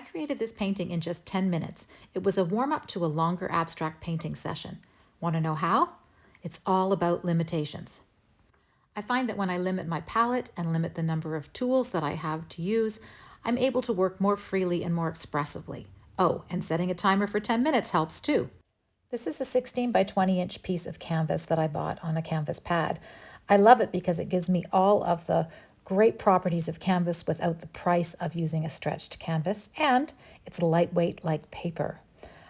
created this painting in just 10 minutes. It was a warm-up to a longer abstract painting session. Want to know how? It's all about limitations. I find that when I limit my palette and limit the number of tools that I have to use, I'm able to work more freely and more expressively. Oh, and setting a timer for 10 minutes helps too. This is a 16 by 20 inch piece of canvas that I bought on a canvas pad. I love it because it gives me all of the great properties of canvas without the price of using a stretched canvas, and it's lightweight like paper.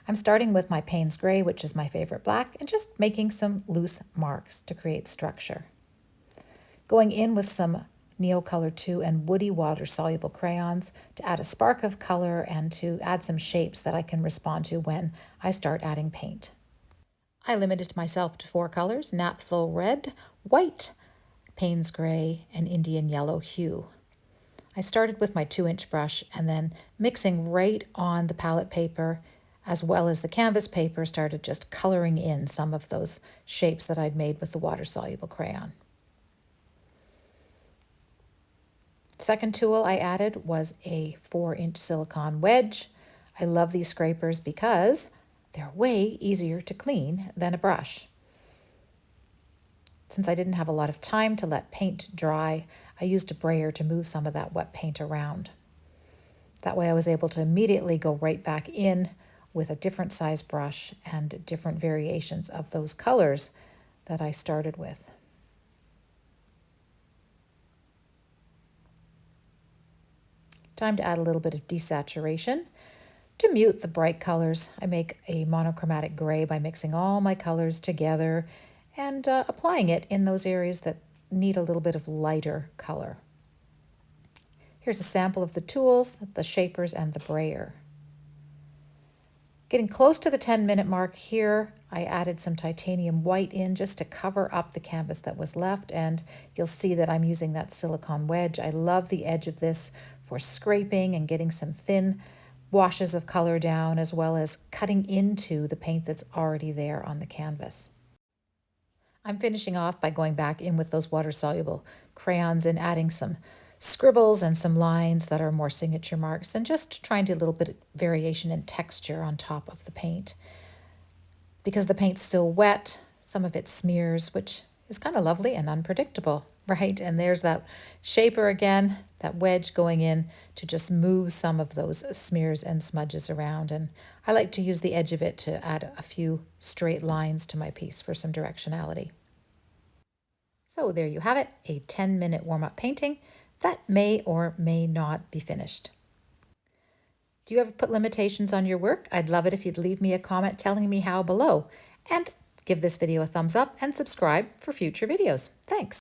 I'm starting with my Payne's Gray, which is my favorite black, and just making some loose marks to create structure. Going in with some Neocolor 2 and woody water-soluble crayons to add a spark of color and to add some shapes that I can respond to when I start adding paint. I limited myself to 4 colors: Naphtha Red, White, Payne's Gray, and Indian Yellow hue. I started with my 2-inch brush and then mixing right on the palette paper as well as the canvas paper, started just coloring in some of those shapes that I'd made with the water-soluble crayon. Second tool I added was a 4-inch silicone wedge. I love these scrapers because they're way easier to clean than a brush. Since I didn't have a lot of time to let paint dry, I used a brayer to move some of that wet paint around. That way I was able to immediately go right back in with a different size brush and different variations of those colors that I started with. Time to add a little bit of desaturation. To mute the bright colors, I make a monochromatic gray by mixing all my colors together and applying it in those areas that need a little bit of lighter color. Here's a sample of the tools, the shapers, and the brayer. Getting close to the 10-minute mark here, I added some titanium white in just to cover up the canvas that was left, and you'll see that I'm using that silicone wedge. I love the edge of this for scraping and getting some thin washes of color down, as well as cutting into the paint that's already there on the canvas. I'm finishing off by going back in with those water-soluble crayons and adding some scribbles and some lines that are more signature marks, and just trying to do a little bit of variation in texture on top of the paint. Because the paint's still wet, some of it smears, which is kind of lovely and unpredictable, right? And there's that shaper again, that wedge going in to just move some of those smears and smudges around. And I like to use the edge of it to add a few straight lines to my piece for some directionality. So there you have it, a 10-minute warm-up painting that may or may not be finished. Do you ever put limitations on your work? I'd love it if you'd leave me a comment telling me how below. And give this video a thumbs up and subscribe for future videos. Thanks.